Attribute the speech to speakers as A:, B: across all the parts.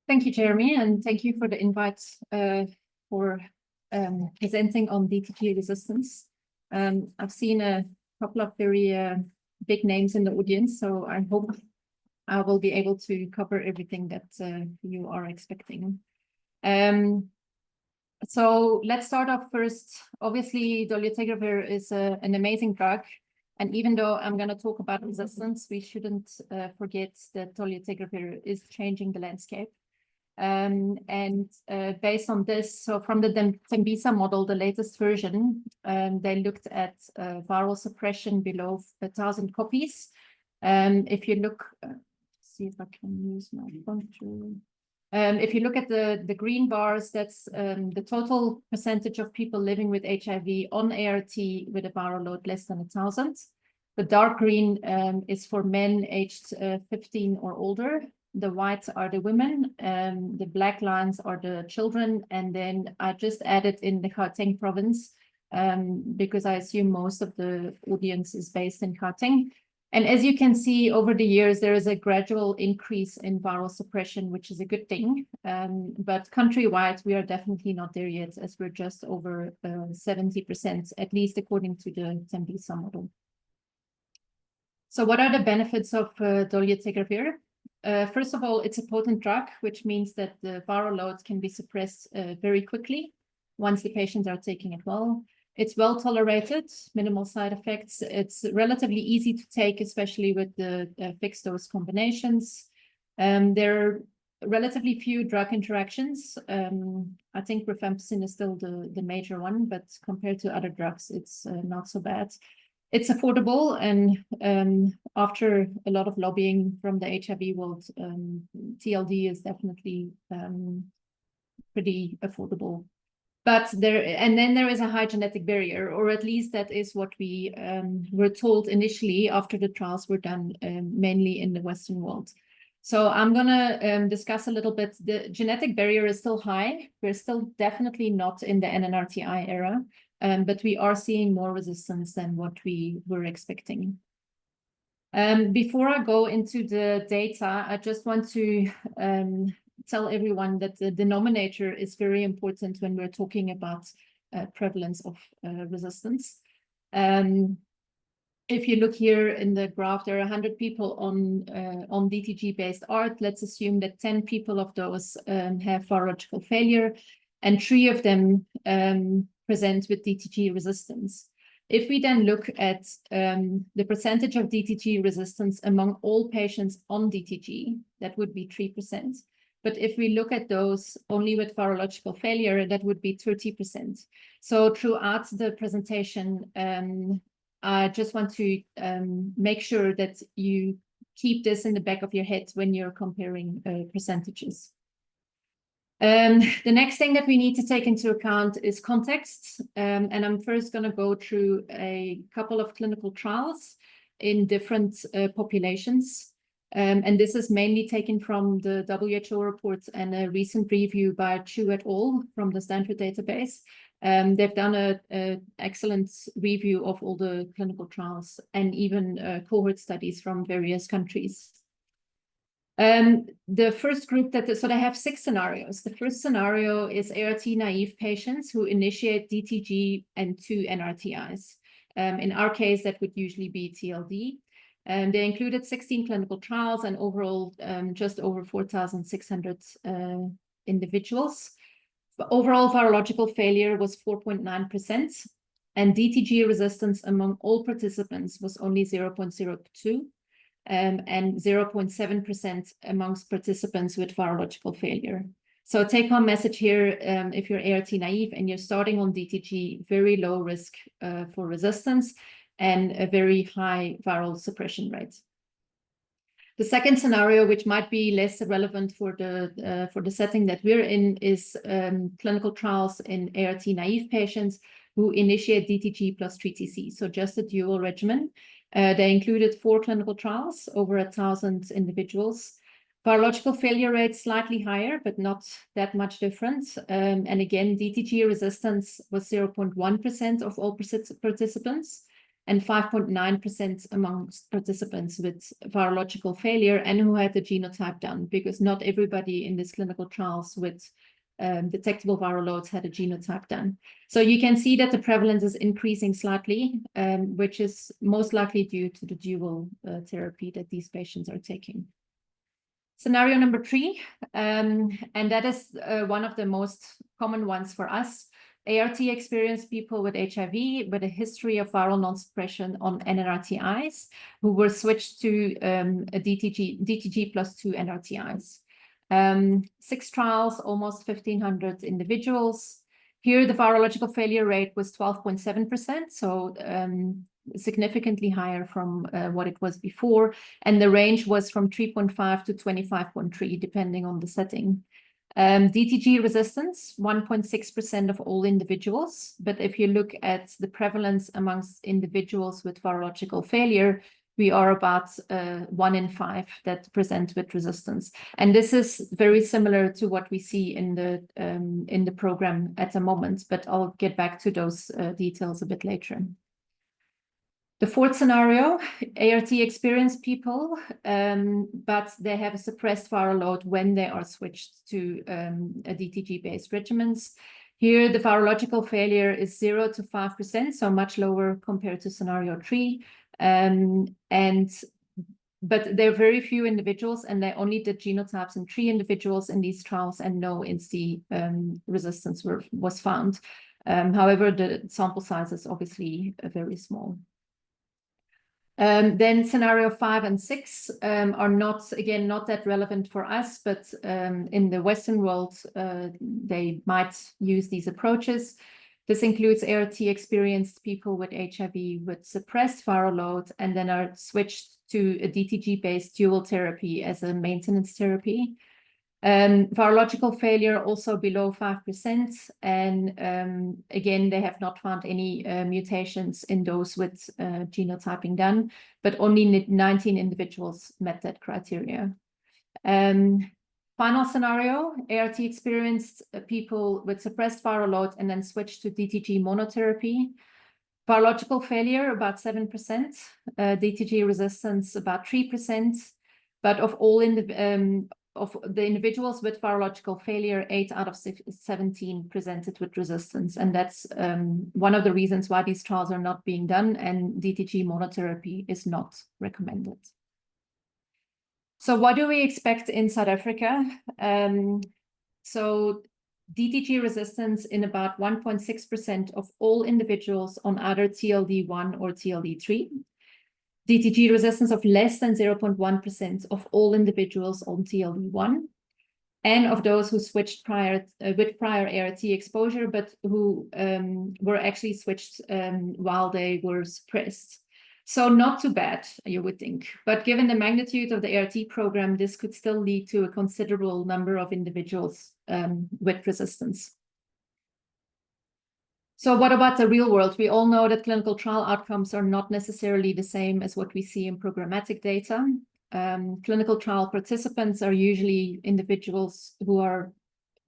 A: Thank you, Jeremy, and thank you for the invite for presenting on DTG resistance. I've seen a couple of very big names in the audience, so I hope I will be able to cover everything that you are expecting. So let's start off first. Obviously, Dolutegravir is an amazing drug. And even though I'm going to talk about resistance, we shouldn't forget that Dolutegravir is changing the landscape. Based on this, so from the Tembisa model, the latest version, they looked at viral suppression below 1,000 copies. If you look, see if I can use my pointer. If you look at the green bars, that's the total percentage of people living with HIV on ART with a viral load less than 1,000. The dark green is for men aged 15 or older. The white are the women, the black lines are the children, and then I just added in the Gauteng province because I assume most of the audience is based in Gauteng. And as you can see, over the years, there is a gradual increase in viral suppression, which is a good thing. But countrywide, we are definitely not there yet, as we're just over 70%, at least according to the Tembisa model. So what are the benefits of Dolutegravir? First of all, it's a potent drug, which means that the viral loads can be suppressed very quickly once the patients are taking it well. It's well tolerated, minimal side effects. It's relatively easy to take, especially with the fixed dose combinations. There are relatively few drug interactions. I think rifampicin is still the major one, but compared to other drugs, it's not so bad. It's affordable, and after a lot of lobbying from the HIV world, TLD is definitely pretty affordable. But then there is a high genetic barrier, or at least that is what we were told initially after the trials were done, mainly in the Western world. So I'm going to discuss a little bit. The genetic barrier is still high. We're still definitely not in the NNRTI era, but we are seeing more resistance than what we were expecting. Before I go into the data, I just want to tell everyone that the denominator is very important when we're talking about prevalence of resistance. If you look here in the graph, there are 100 people on DTG-based ART. Let's assume that 10 people of those have virological failure, and 3 of them present with DTG resistance. If we then look at the percentage of DTG resistance among all patients on DTG, that would be 3%. But if we look at those only with virological failure, that would be 30%. So throughout the presentation, I just want to make sure that you keep this in the back of your head when you're comparing percentages. The next thing that we need to take into account is context. And I'm first going to go through a couple of clinical trials in different populations. And this is mainly taken from the WHO report and a recent review by Chu et al. From the Stanford database. They've done an excellent review of all the clinical trials and even cohort studies from various countries. The first group so they have 6 scenarios. The first scenario is ART naive patients who initiate DTG and 2 NRTIs. In our case, that would usually be TLD. They included 16 clinical trials and overall just over 4,600 individuals. But overall virological failure was 4.9%, and DTG resistance among all participants was only 0.02, and 0.7% amongst participants with virological failure. So take-home message here, if you're ART naive and you're starting on DTG, very low risk for resistance and a very high viral suppression rate. The second scenario, which might be less relevant for the setting that we're in, is clinical trials in ART naive patients who initiate DTG plus 3TC, so just a dual regimen. They included 4 clinical trials, over 1,000 individuals. Virological failure rate slightly higher, but not that much different. And again, DTG resistance was 0.1% of all participants. and 5.9% amongst participants with virological failure and who had the genotype done, because not everybody in these clinical trials with detectable viral loads had a genotype done. So you can see that the prevalence is increasing slightly, which is most likely due to the dual therapy that these patients are taking. Scenario number 3, and that is one of the most common ones for us. ART experienced people with HIV with a history of viral non-suppression on NRTIs who were switched to a DTG plus 2 NRTIs. 6 trials, almost 1,500 individuals. Here, the virological failure rate was 12.7%, so significantly higher from what it was before. And the range was from 3.5 to 25.3, depending on the setting. DTG resistance, 1.6% of all individuals. But if you look at the prevalence amongst individuals with virological failure, we are about 1 in 5 that present with resistance. And this is very similar to what we see in the program at the moment, but I'll get back to those details a bit later. The 4th scenario, ART experienced people, but they have a suppressed viral load when they are switched to a DTG-based regimens. Here, the virological failure is 0 to 5%, so much lower compared to scenario 3. But there are very few individuals, and they only did genotypes in 3 individuals in these trials, and no INSTI resistance was found. However, the sample size is obviously very small. Then scenario 5 and 6 are not that relevant for us, but in the Western world, they might use these approaches. This includes ART experienced people with HIV with suppressed viral load and then are switched to a DTG-based dual therapy as a maintenance therapy. Virological failure also below 5%. And again, they have not found any mutations in those with genotyping done, but only 19 individuals met that criteria. Final scenario, ART experienced people with suppressed viral load and then switched to DTG monotherapy. Virological failure, about 7%. DTG resistance, about 3%. But of all of the individuals with virological failure, 8 out of 17 presented with resistance. And that's one of the reasons why these trials are not being done and DTG monotherapy is not recommended. So what do we expect in South Africa? So DTG resistance in about 1.6% of all individuals on either TLD1 or TLD3. DTG resistance of less than 0.1% of all individuals on TLD1. And of those who switched with prior ART exposure, but who were actually switched while they were suppressed. So not too bad, you would think. But given the magnitude of the ART program, this could still lead to a considerable number of individuals with resistance. So what about the real world? We all know that clinical trial outcomes are not necessarily the same as what we see in programmatic data. Clinical trial participants are usually individuals who are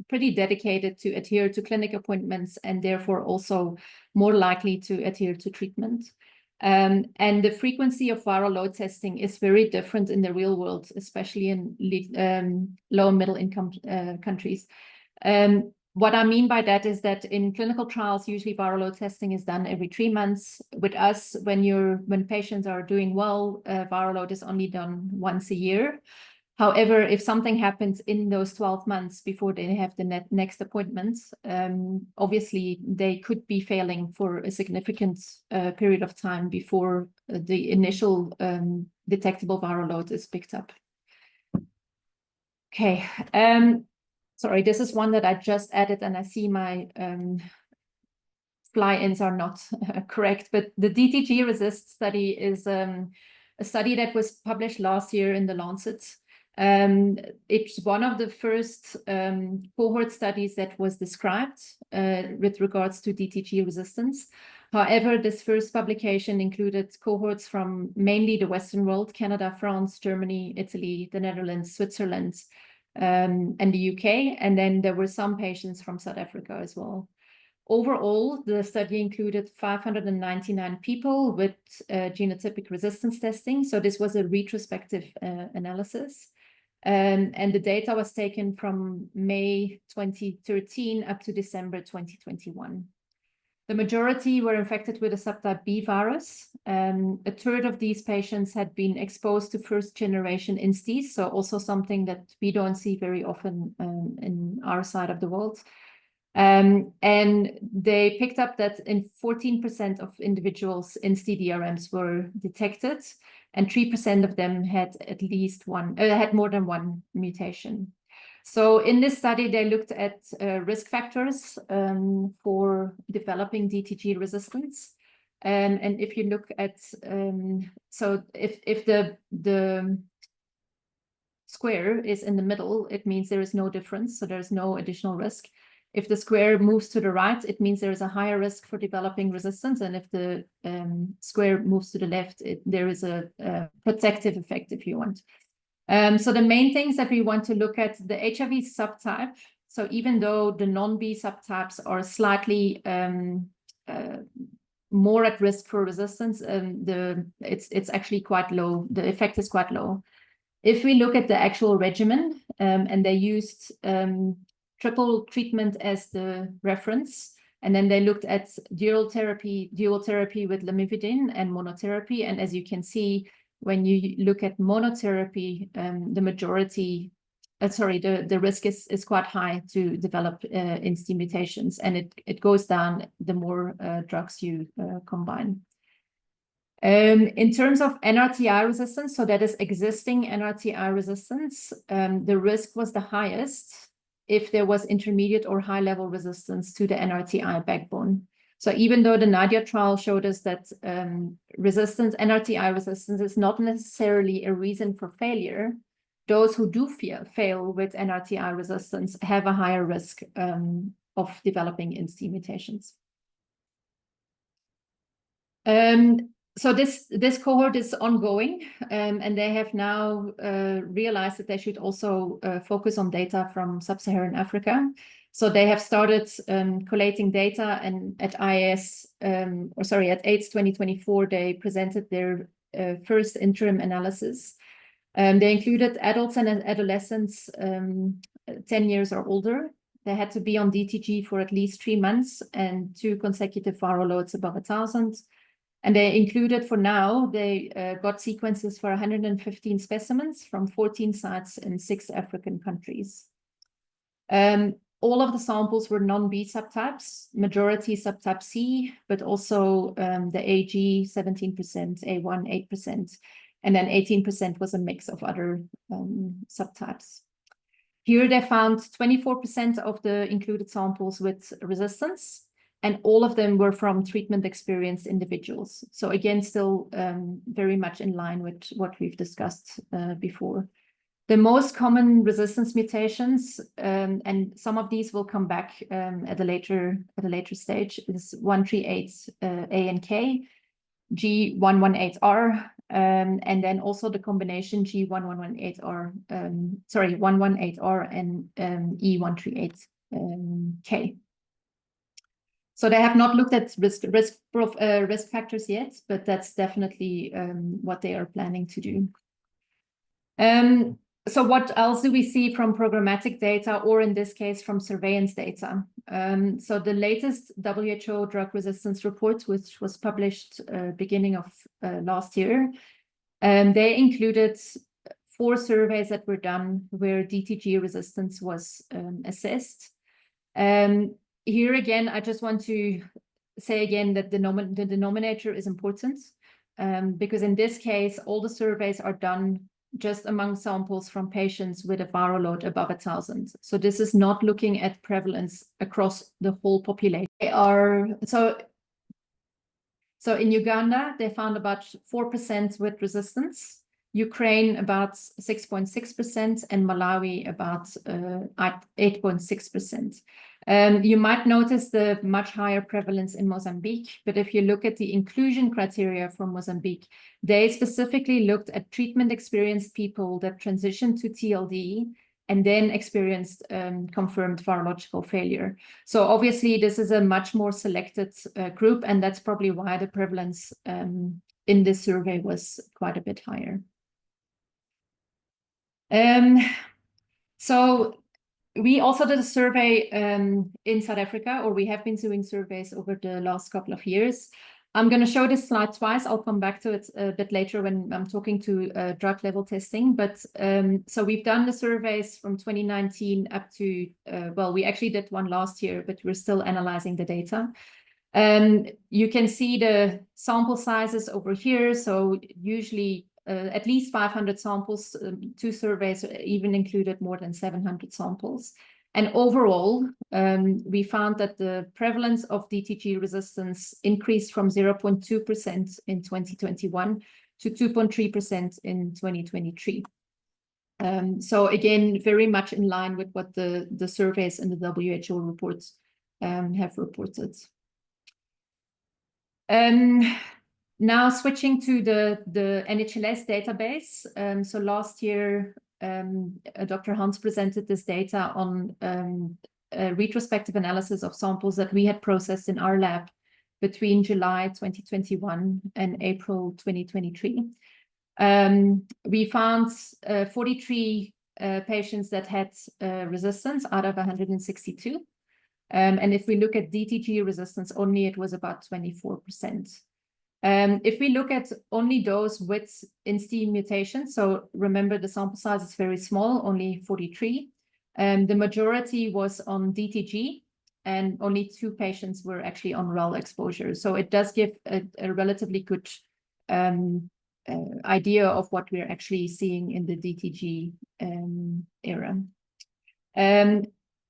A: pretty dedicated to adhere to clinic appointments and therefore also more likely to adhere to treatment. And the frequency of viral load testing is very different in the real world, especially in low and middle income countries. What I mean by that is that in clinical trials, usually viral load testing is done every 3 months. With us, when patients are doing well, viral load is only done once a year. However, if something happens in those 12 months before they have the next appointment, obviously they could be failing for a significant period of time before the initial detectable viral load is picked up. Okay, sorry, this is one that I just added and I see my fly-ins are not correct, but the DTG resist study is a study that was published last year in The Lancet. It's one of the first cohort studies that was described with regards to DTG resistance. However, this first publication included cohorts from mainly the Western world, Canada, France, Germany, Italy, the Netherlands, Switzerland, and the UK. And then there were some patients from South Africa as well. Overall, the study included 599 people with genotypic resistance testing. So this was a retrospective analysis. And the data was taken from May 2013 up to December 2021. The majority were infected with a subtype B virus. A third of these patients had been exposed to first-generation instis, so also something that we don't see very often in our side of the world. And they picked up that in 14% of individuals, insti-DRMs were detected, and 3% of them had at least one, had more than one mutation. So in this study, they looked at risk factors for developing DTG resistance. And if you look at, so if the square is in the middle, it means there is no difference, so there's no additional risk. If the square moves to the right, it means there is a higher risk for developing resistance. And if the square moves to the left, there is a protective effect, if you want. So the main things that we want to look at, the HIV subtype. So even though the non-B subtypes are slightly more at risk for resistance, it's actually quite low. The effect is quite low. If we look at the actual regimen, and they used triple treatment as the reference, and then they looked at dual therapy with lamivudine and monotherapy. And as you can see, when you look at monotherapy, the majority, the risk is quite high to develop insti mutations, and it goes down the more drugs you combine. In terms of NRTI resistance, so that is existing NRTI resistance, the risk was the highest if there was intermediate or high level resistance to the NRTI backbone. So even though the NADIA trial showed us that NRTI resistance is not necessarily a reason for failure, those who do fail with NRTI resistance have a higher risk of developing insti mutations. So this cohort is ongoing, and they have now realized that they should also focus on data from sub-Saharan Africa. So they have started collating data, and at AIDS 2024, they presented their first interim analysis. They included adults and adolescents 10 years or older. They had to be on DTG for at least 3 months and 2 consecutive viral loads above 1,000. And they included, for now, they got sequences for 115 specimens from 14 sites in 6 African countries. All of the samples were non-B subtypes, majority subtype C, but also the AG 17%, A1 8%, and then 18% was a mix of other subtypes. Here they found 24% of the included samples with resistance, and all of them were from treatment-experienced individuals. So again, still very much in line with what we've discussed before. The most common resistance mutations, and some of these will come back at a later stage, is 138A and K, G118R, and then also the combination G1118R, 118R and E138K. So they have not looked at risk factors yet, but that's definitely what they are planning to do. So what else do we see from programmatic data, or in this case from surveillance data? So the latest WHO drug resistance report, which was published beginning of last year, they included 4 surveys that were done where DTG resistance was assessed. Here again, I just want to say again that the denominator is important, because in this case, all the surveys are done just among samples from patients with a viral load above 1,000. So this is not looking at prevalence across the whole population. They are, so in Uganda, they found about 4% with resistance, Ukraine about 6.6%, and Malawi about 8.6%. You might notice the much higher prevalence in Mozambique, but if you look at the inclusion criteria for Mozambique, they specifically looked at treatment-experienced people that transitioned to TLD and then experienced confirmed virological failure. So obviously, this is a much more selected group, and that's probably why the prevalence in this survey was quite a bit higher. So we also did a survey in South Africa, or we have been doing surveys over the last couple of years. I'm going to show this slide twice. I'll come back to it a bit later when I'm talking to drug level testing. But so we've done the surveys from 2019 up to, well, we actually did one last year, but we're still analyzing the data. You can see the sample sizes over here. So usually at least 500 samples, 2 surveys even included more than 700 samples. And overall, we found that the prevalence of DTG resistance increased from 0.2% in 2021 to 2.3% in 2023. So again, very much in line with what the surveys and the WHO reports have reported. Now switching to the NHLS database. So last year, Dr. Hans presented this data on a retrospective analysis of samples that we had processed in our lab between July 2021 and April 2023. We found 43 patients that had resistance out of 162. And if we look at DTG resistance only, it was about 24%. If we look at only those with INSTI mutations, so remember the sample size is very small, only 43. The majority was on DTG, and only 2 patients were actually on RAL exposure. So it does give a relatively good idea of what we're actually seeing in the DTG era.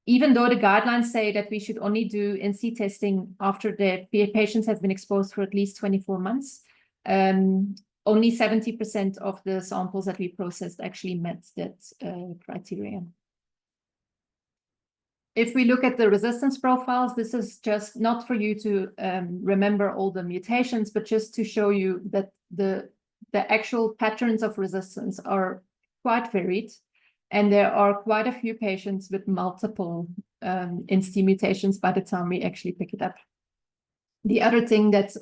A: Even though the guidelines say that we should only do INSTI testing after the patients have been exposed for at least 24 months, only 70% of the samples that we processed actually met that criteria. If we look at the resistance profiles, this is just not for you to remember all the mutations, but just to show you that the actual patterns of resistance are quite varied. And there are quite a few patients with multiple INSTI mutations by the time we actually pick it up. The other thing that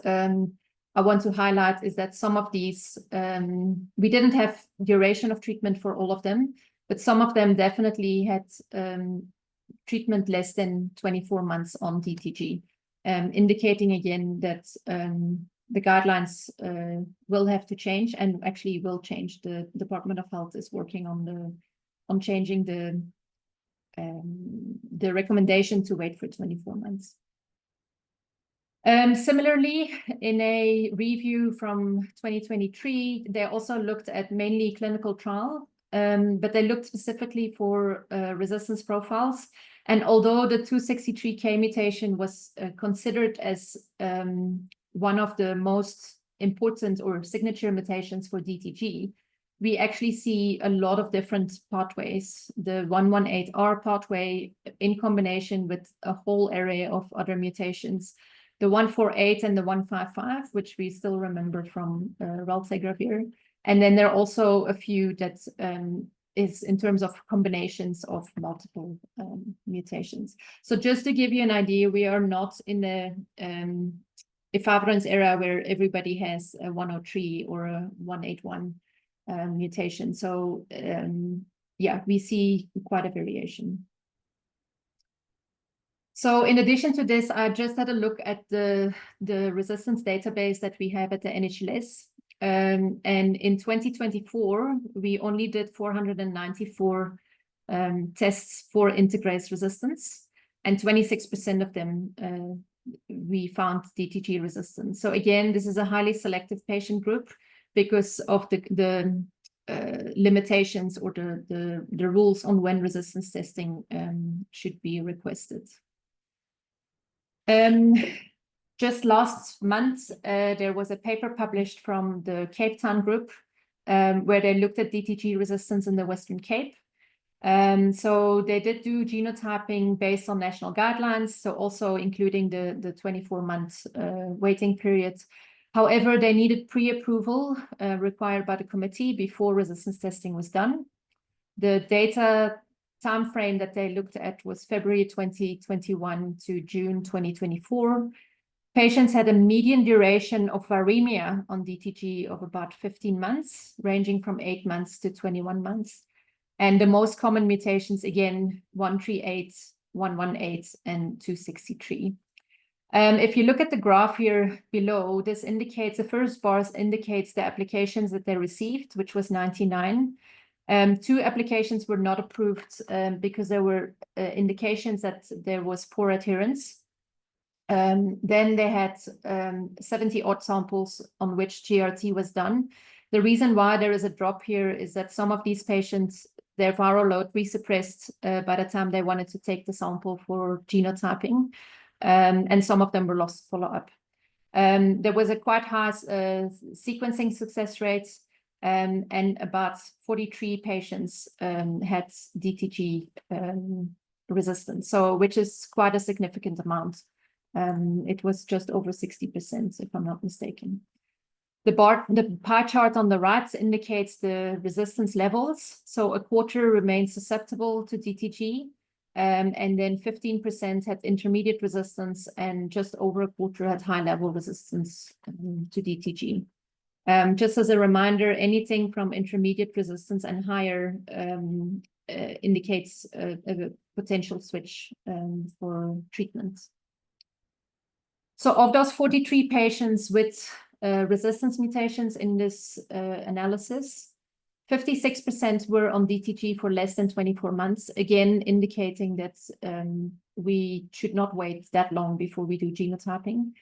A: I want to highlight is that some of these, we didn't have duration of treatment for all of them, but some of them definitely had treatment less than 24 months on DTG, indicating again that the guidelines will have to change, and actually will change. The Department of Health is working on changing the recommendation to wait for 24 months. Similarly, in a review from 2023, they also looked at mainly clinical trial, but they looked specifically for resistance profiles. And although the 263K mutation was considered as one of the most important or signature mutations for DTG, we actually see a lot of different pathways. The 118R pathway in combination with a whole array of other mutations, the 148 and the 155, which we still remember from Dolutegravir. And then there are also a few that is in terms of combinations of multiple mutations. So just to give you an idea, we are not in the efavirenz era where everybody has a 103 or a 181 mutation. So yeah, we see quite a variation. So in addition to this, I just had a look at the resistance database that we have at the NHLS. And in 2024, we only did 494 tests for integrase resistance, and 26% of them we found DTG resistance. So again, this is a highly selective patient group because of the limitations or the rules on when resistance testing should be requested. Just last month, there was a paper published from the Cape Town group where they looked at DTG resistance in the Western Cape. So they did do genotyping based on national guidelines, so also including the 24-month waiting period. However, they needed pre-approval required by the committee before resistance testing was done. The data time frame that they looked at was February 2021 to June 2024. Patients had a median duration of viremia on DTG of about 15 months, ranging from 8 months to 21 months. And the most common mutations, again, 138, 118, and 263. If you look at the graph here below, this indicates, the first bars indicates the applications that they received, which was 99. 2 applications were not approved because there were indications that there was poor adherence. Then they had 70 odd samples on which GRT was done. The reason why there is a drop here is that some of these patients, their viral load resuppressed by the time they wanted to take the sample for genotyping, and some of them were lost to follow-up. There was a quite high sequencing success rate, and about 43 patients had DTG resistance, so which is quite a significant amount. It was just over 60%, if I'm not mistaken. The pie chart on the right indicates the resistance levels. So a quarter remains susceptible to DTG, and then 15% had intermediate resistance, and just over a quarter had high-level resistance to DTG. Just as a reminder, anything from intermediate resistance and higher indicates a potential switch for treatment. So of those 43 patients with resistance mutations in this analysis, 56% were on DTG for less than 24 months, again indicating that we should not wait that long before we do genotyping.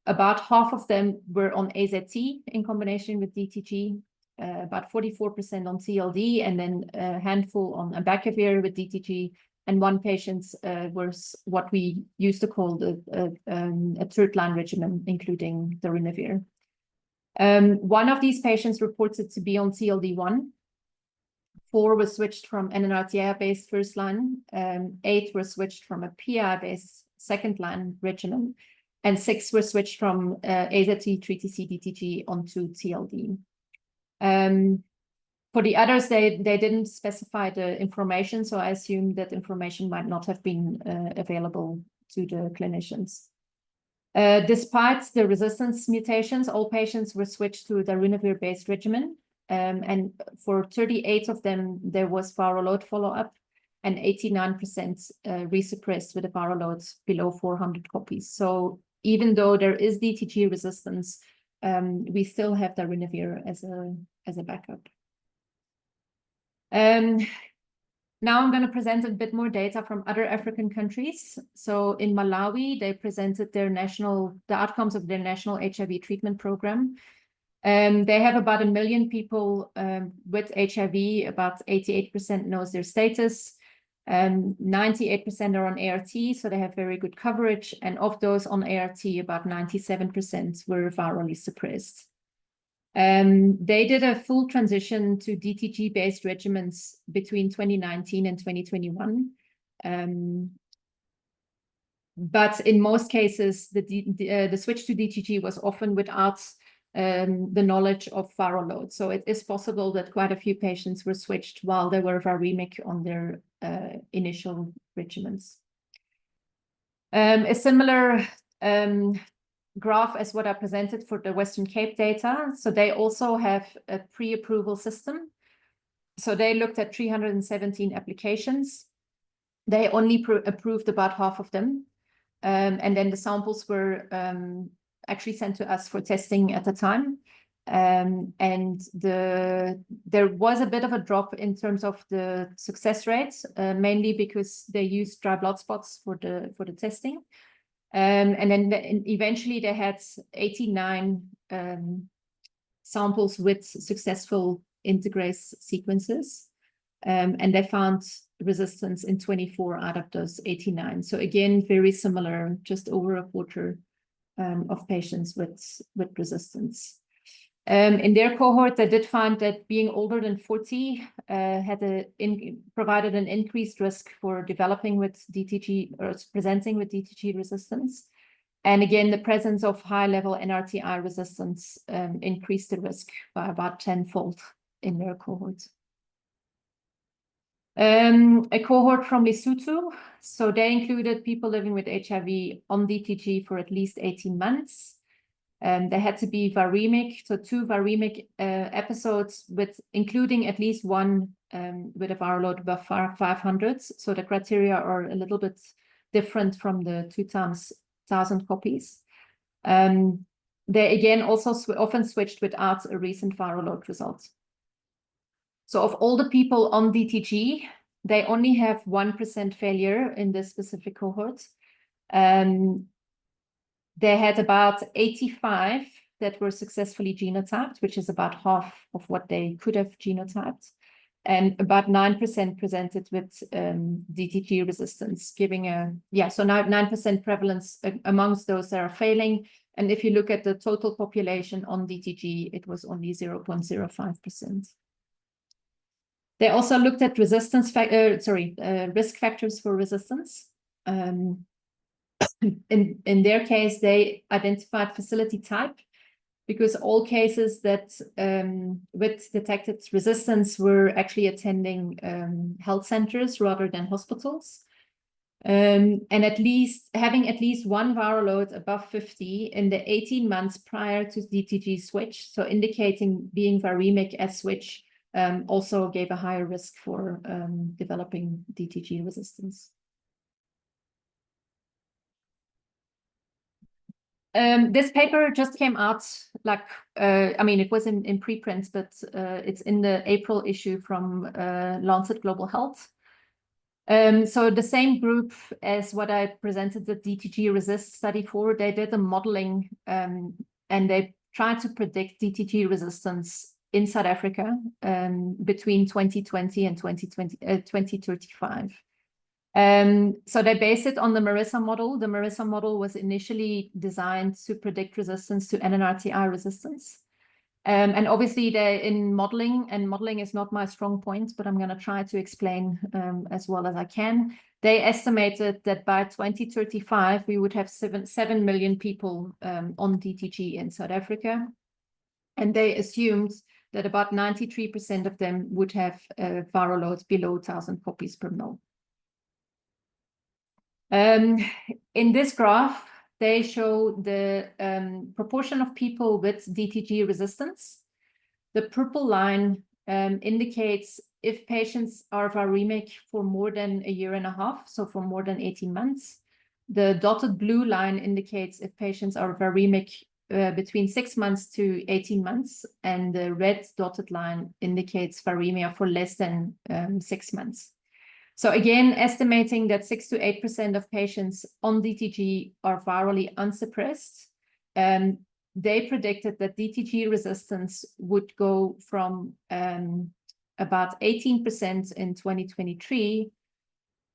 A: About half of them were on AZT in combination with DTG, about 44% on TLD, and then a handful on abacavir with DTG, and 1 patient was what we used to call a third-line regimen, including Dolutegravir. 1 of these patients reported to be on TLD1. 4 were switched from NNRTI-based first line. 8 were switched from a PI-based second-line regimen, and 6 were switched from AZT, 3TC, DTG onto TLD. For the others, they didn't specify the information, so I assume that information might not have been available to the clinicians. Despite the resistance mutations, all patients were switched to the Dolutegravir-based regimen, and for 38 of them, there was viral load follow-up, and 89% resuppressed with a viral load below 400 copies. So even though there is DTG resistance, we still have Dolutegravir as a backup. Now I'm going to present a bit more data from other African countries. So in Malawi, they presented the outcomes of their national HIV treatment program. They have about 1 million people with HIV. About 88% knows their status. 98% are on ART, so they have very good coverage. And of those on ART, about 97% were virally suppressed. They did a full transition to DTG-based regimens between 2019 and 2021. But in most cases, the switch to DTG was often without the knowledge of viral load. So it is possible that quite a few patients were switched while they were viremic on their initial regimens. A similar graph as what I presented for the Western Cape data. So they also have a pre-approval system. So they looked at 317 applications. They only approved about half of them. And then the samples were actually sent to us for testing at the time. And there was a bit of a drop in terms of the success rates, mainly because they used dry blood spots for the testing. And then eventually they had 89 samples with successful integrase sequences. And they found resistance in 24 out of those 89. So again, very similar, just over a quarter of patients with resistance. In their cohort, they did find that being older than 40 provided an increased risk for developing with DTG or presenting with DTG resistance. And again, the presence of high-level NRTI resistance increased the risk by about 10-fold in their cohort. A cohort from Lesotho. So they included people living with HIV on DTG for at least 18 months. They had to be viremic, so 2 viremic episodes with including at least one with a viral load above 500. So the criteria are a little bit different from the 2 times 1,000 copies. They again also often switched without a recent viral load result. So of all the people on DTG, they only have 1% failure in this specific cohort. They had about 85 that were successfully genotyped, which is about half of what they could have genotyped. And about 9% presented with DTG resistance, giving so now 9% prevalence amongst those that are failing. And if you look at the total population on DTG, it was only 0.05%. They also looked at risk factors for resistance. In their case, they identified facility type, because all cases that with detected resistance were actually attending health centers rather than hospitals. And having at least one viral load above 50 in the 18 months prior to DTG switch, so indicating being viremic at switch, also gave a higher risk for developing DTG resistance. This paper just came out, it was in preprint, but it's in the April issue from Lancet Global Health. So the same group as what I presented the DTG resist study for, they did a modeling and they tried to predict DTG resistance in South Africa between 2020 and 2035. So they based it on the Marissa model. The Marissa model was initially designed to predict resistance to NNRTI resistance. And obviously they're in modeling, and modeling is not my strong point, but I'm going to try to explain as well as I can. They estimated that by 2035, we would have 7 million people on DTG in South Africa. And they assumed that about 93% of them would have viral loads below 1,000 copies per ml. In this graph, they show the proportion of people with DTG resistance. The purple line indicates if patients are viremic for more than a year and a half, so for more than 18 months. The dotted blue line indicates if patients are viremic between 6 months to 18 months, and the red dotted line indicates viremia for less than 6 months. So again, estimating that 6 to 8% of patients on DTG are virally unsuppressed, they predicted that DTG resistance would go from about 18% in 2023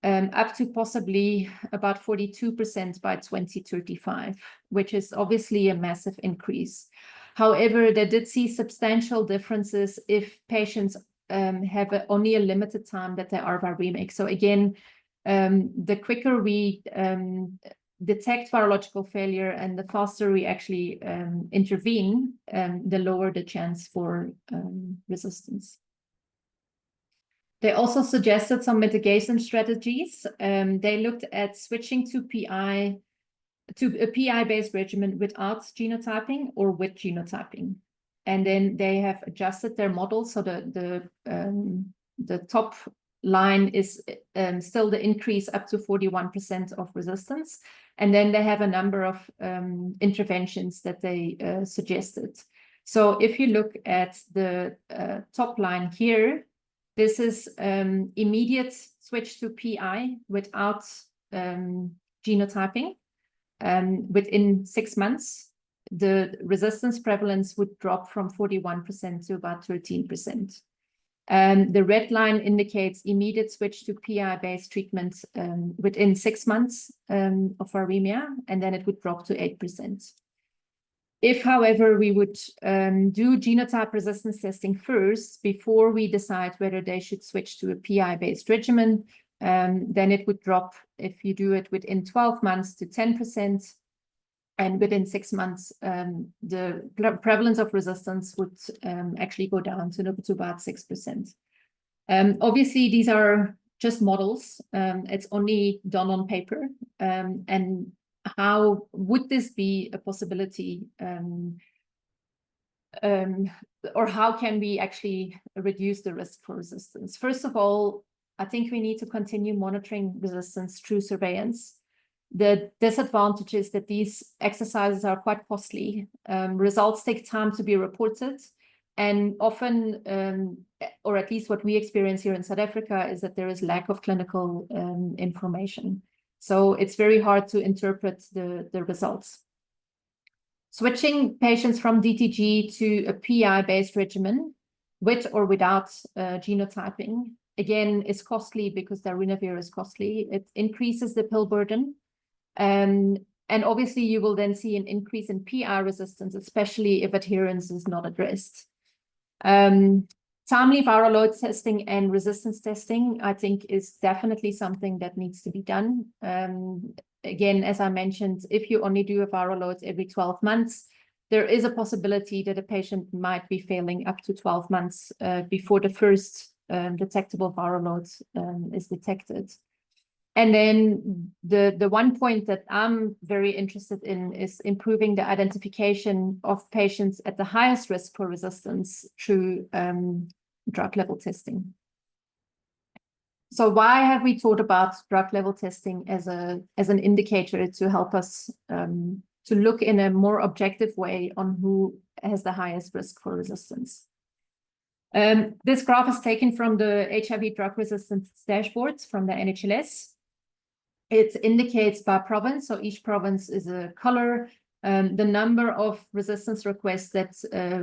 A: up to possibly about 42% by 2035, which is obviously a massive increase. However, they did see substantial differences if patients have only a limited time that they are viremic. So again, the quicker we detect virological failure and the faster we actually intervene, the lower the chance for resistance. They also suggested some mitigation strategies. They looked at switching to a PI-based regimen without genotyping or with genotyping. And then they have adjusted their model. So the top line is still the increase up to 41% of resistance. And then they have a number of interventions that they suggested. So if you look at the top line here, this is immediate switch to PI without genotyping. Within 6 months, the resistance prevalence would drop from 41% to about 13%. The red line indicates immediate switch to PI-based treatment within 6 months of viremia, and then it would drop to 8%. If, however, we would do genotype resistance testing first before we decide whether they should switch to a PI-based regimen, then it would drop, if you do it within 12 months, to 10%. And within 6 months, the prevalence of resistance would actually go down to about 6%. Obviously, these are just models. It's only done on paper. And how would this be a possibility? Or how can we actually reduce the risk for resistance? First of all, I think we need to continue monitoring resistance through surveillance. The disadvantage is that these exercises are quite costly. Results take time to be reported. And often, or at least what we experience here in South Africa, is that there is lack of clinical information. So it's very hard to interpret the results. Switching patients from DTG to a PI-based regimen, with or without genotyping, again, is costly because darunavir is costly. It increases the pill burden. And obviously, you will then see an increase in PI resistance, especially if adherence is not addressed. Timely viral load testing and resistance testing, I think, is definitely something that needs to be done. Again, as I mentioned, if you only do a viral load every 12 months, there is a possibility that a patient might be failing up to 12 months before the first detectable viral load is detected. And then the one point that I'm very interested in is improving the identification of patients at the highest risk for resistance through drug level testing. So why have we thought about drug level testing as an indicator to help us to look in a more objective way on who has the highest risk for resistance? This graph is taken from the HIV drug resistance dashboard from the NHLS. It indicates by province, so each province is a color, the number of resistance requests that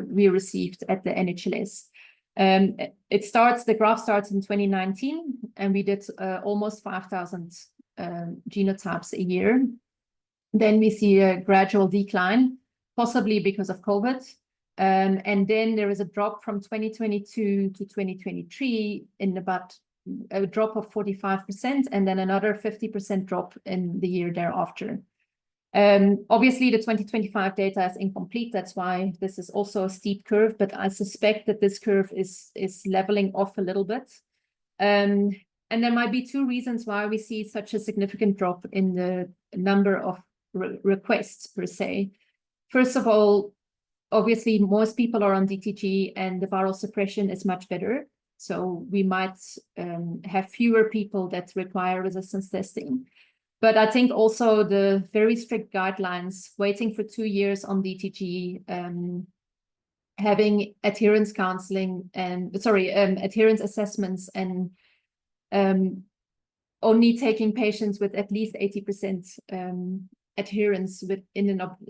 A: we received at the NHLS. The graph starts in 2019, and we did almost 5,000 genotypes a year. Then we see a gradual decline, possibly because of COVID. And then there is a drop from 2022 to 2023 in about a drop of 45%, and then another 50% drop in the year thereafter. Obviously, the 2025 data is incomplete. That's why this is also a steep curve, but I suspect that this curve is leveling off a little bit. And there might be two reasons why we see such a significant drop in the number of requests per se. First of all, obviously, most people are on DTG and the viral suppression is much better. So we might have fewer people that require resistance testing. But I think also the very strict guidelines, waiting for 2 years on DTG, having adherence counseling and adherence assessments, and only taking patients with at least 80% adherence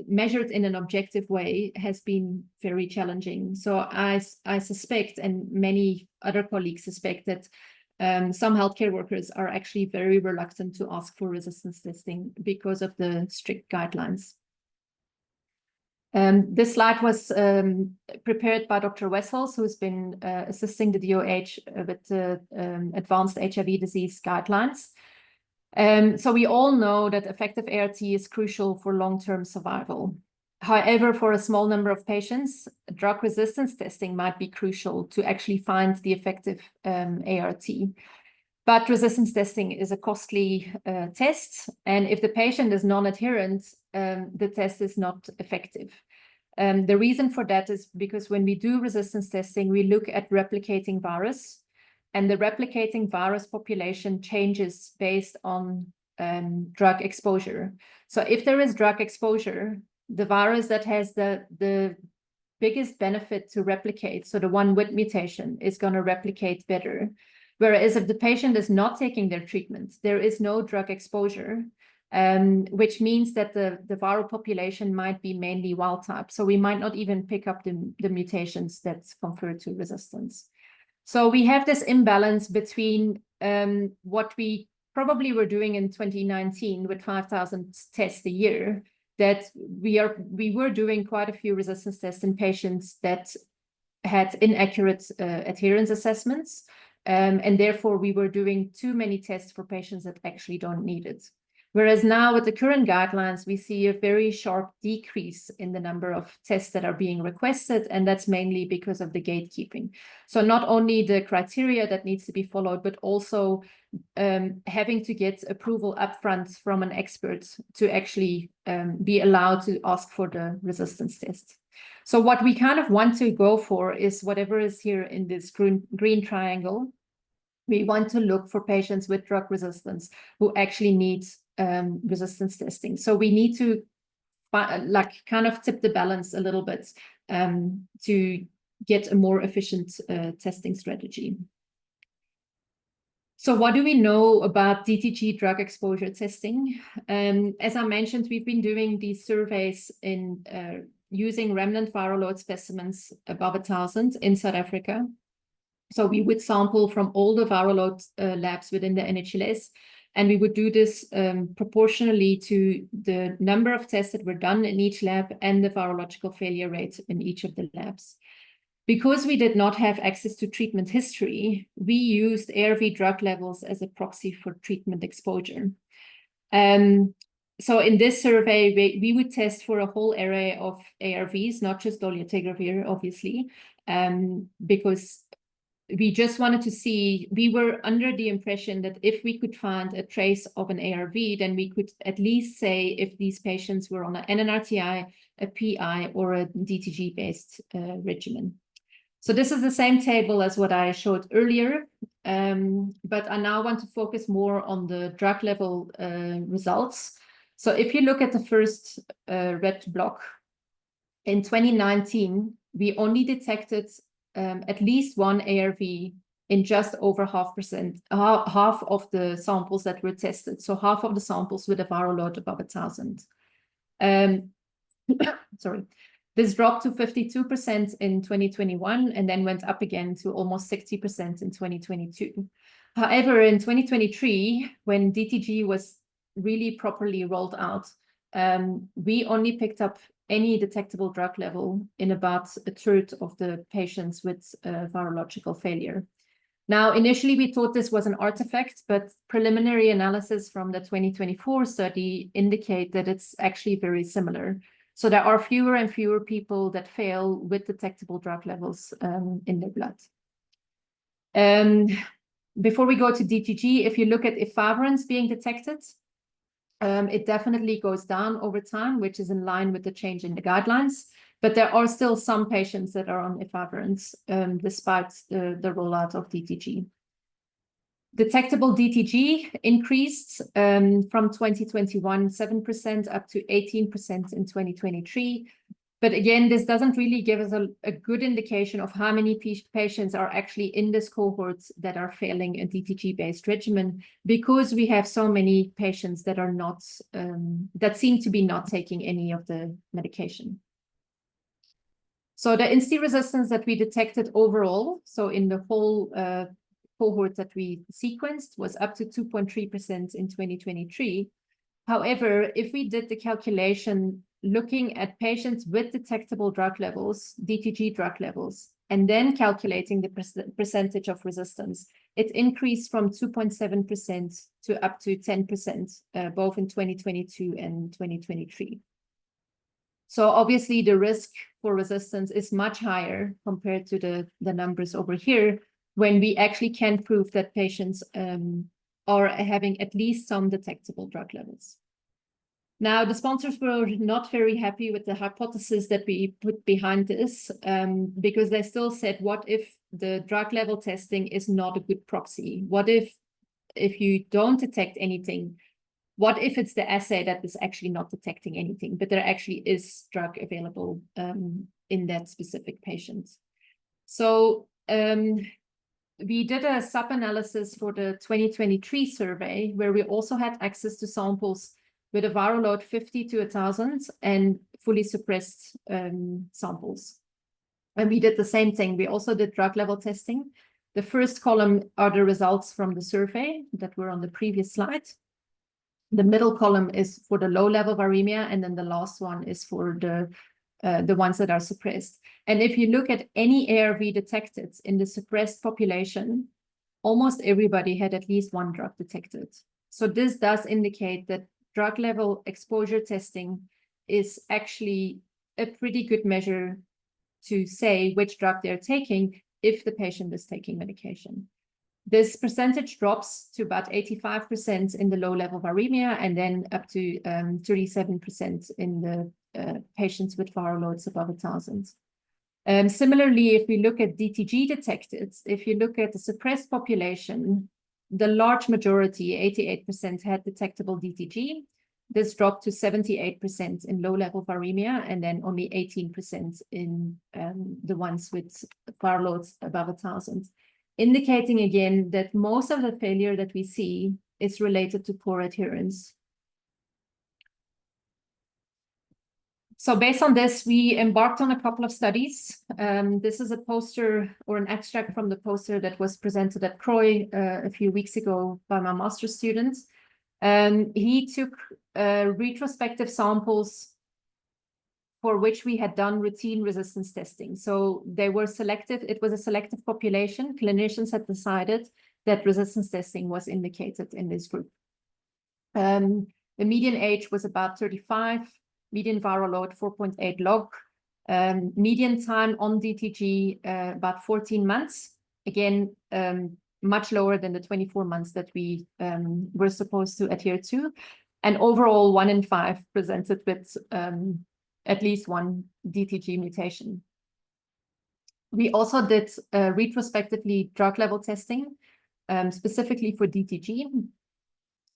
A: measured in an objective way has been very challenging. So I suspect, and many other colleagues suspect, that some healthcare workers are actually very reluctant to ask for resistance testing because of the strict guidelines. This slide was prepared by Dr. Wessels, who's been assisting the DOH with the advanced HIV disease guidelines. So we all know that effective ART is crucial for long-term survival. However, for a small number of patients, drug resistance testing might be crucial to actually find the effective ART. But resistance testing is a costly test, and if the patient is non-adherent, the test is not effective. The reason for that is because when we do resistance testing, we look at replicating virus, and the replicating virus population changes based on drug exposure. So if there is drug exposure, the virus that has the biggest benefit to replicate, so the one with mutation, is going to replicate better. Whereas if the patient is not taking their treatment, there is no drug exposure, which means that the viral population might be mainly wild type. So we might not even pick up the mutations that confer to resistance. So we have this imbalance between what we probably were doing in 2019 with 5,000 tests a year, that we were doing quite a few resistance tests in patients that had inaccurate adherence assessments. And therefore, we were doing too many tests for patients that actually don't need it. Whereas now with the current guidelines, we see a very sharp decrease in the number of tests that are being requested, and that's mainly because of the gatekeeping. So not only the criteria that needs to be followed, but also having to get approval upfront from an expert to actually be allowed to ask for the resistance test. So what we kind of want to go for is whatever is here in this green triangle. We want to look for patients with drug resistance who actually need resistance testing. So we need to kind of tip the balance a little bit to get a more efficient testing strategy. So what do we know about DTG drug exposure testing? As I mentioned, we've been doing these surveys in using remnant viral load specimens above 1,000 in South Africa. So we would sample from all the viral load labs within the NHLS, and we would do this proportionally to the number of tests that were done in each lab and the virological failure rate in each of the labs. Because we did not have access to treatment history, we used ARV drug levels as a proxy for treatment exposure. So in this survey, we would test for a whole array of ARVs, not just Dolutegravir, obviously, because we just wanted to see, we were under the impression that if we could find a trace of an ARV, then we could at least say if these patients were on an NNRTI, a PI, or a DTG-based regimen. So this is the same table as what I showed earlier, but I now want to focus more on the drug level results. So if you look at the first red block, in 2019, we only detected at least one ARV in just over half of the samples that were tested. So half of the samples with a viral load above 1,000. Sorry. This dropped to 52% in 2021 and then went up again to almost 60% in 2022. However, in 2023, when DTG was really properly rolled out, we only picked up any detectable drug level in about a third of the patients with virological failure. Now, initially, we thought this was an artifact, but preliminary analysis from the 2024 study indicate that it's actually very similar. So there are fewer and fewer people that fail with detectable drug levels in their blood. Before we go to DTG, if you look at efavirenz being detected, it definitely goes down over time, which is in line with the change in the guidelines. But there are still some patients that are on efavirenz despite the rollout of DTG. Detectable DTG increased from 2021, 7% up to 18% in 2023. But again, this doesn't really give us a good indication of how many patients are actually in this cohort that are failing a DTG-based regimen, because we have so many patients that are not, that seem to be not taking any of the medication. So the INSTI resistance that we detected overall, so in the whole cohort that we sequenced, was up to 2.3% in 2023. However, if we did the calculation looking at patients with detectable drug levels, DTG drug levels, and then calculating the percentage of resistance, it increased from 2.7% to up to 10%, both in 2022 and 2023. So obviously the risk for resistance is much higher compared to the numbers over here, when we actually can prove that patients are having at least some detectable drug levels. Now, the sponsors were not very happy with the hypothesis that we put behind this, because they still said, what if the drug level testing is not a good proxy? What if you don't detect anything, what if it's the assay that is actually not detecting anything, but there actually is drug available in that specific patient? So we did a sub-analysis for the 2023 survey, where we also had access to samples with a viral load 50 to 1,000 and fully suppressed samples. And we did the same thing. We also did drug level testing. The first column are the results from the survey that were on the previous slide. The middle column is for the low-level viremia, and then the last one is for the ones that are suppressed. And if you look at any ARV detected in the suppressed population, almost everybody had at least one drug detected. So this does indicate that drug level exposure testing is actually a pretty good measure to say which drug they're taking if the patient is taking medication. This percentage drops to about 85% in the low-level viremia, and then up to 37% in the patients with viral loads above 1,000. Similarly, if we look at DTG detected, if you look at the suppressed population, the large majority, 88%, had detectable DTG. This dropped to 78% in low-level viremia, and then only 18% in the ones with viral loads above 1,000, indicating again that most of the failure that we see is related to poor adherence. So based on this, we embarked on a couple of studies. This is a poster or an extract from the poster that was presented at CROI a few weeks ago by my master's student. He took retrospective samples for which we had done routine resistance testing. So they were selective. It was a selective population. Clinicians had decided that resistance testing was indicated in this group. The median age was about 35. Median viral load 4.8 log, median time on DTG about 14 months. Again, much lower than the 24 months that we were supposed to adhere to. And overall, 1 in 5 presented with at least one DTG mutation. We also did retrospectively drug level testing, specifically for DTG.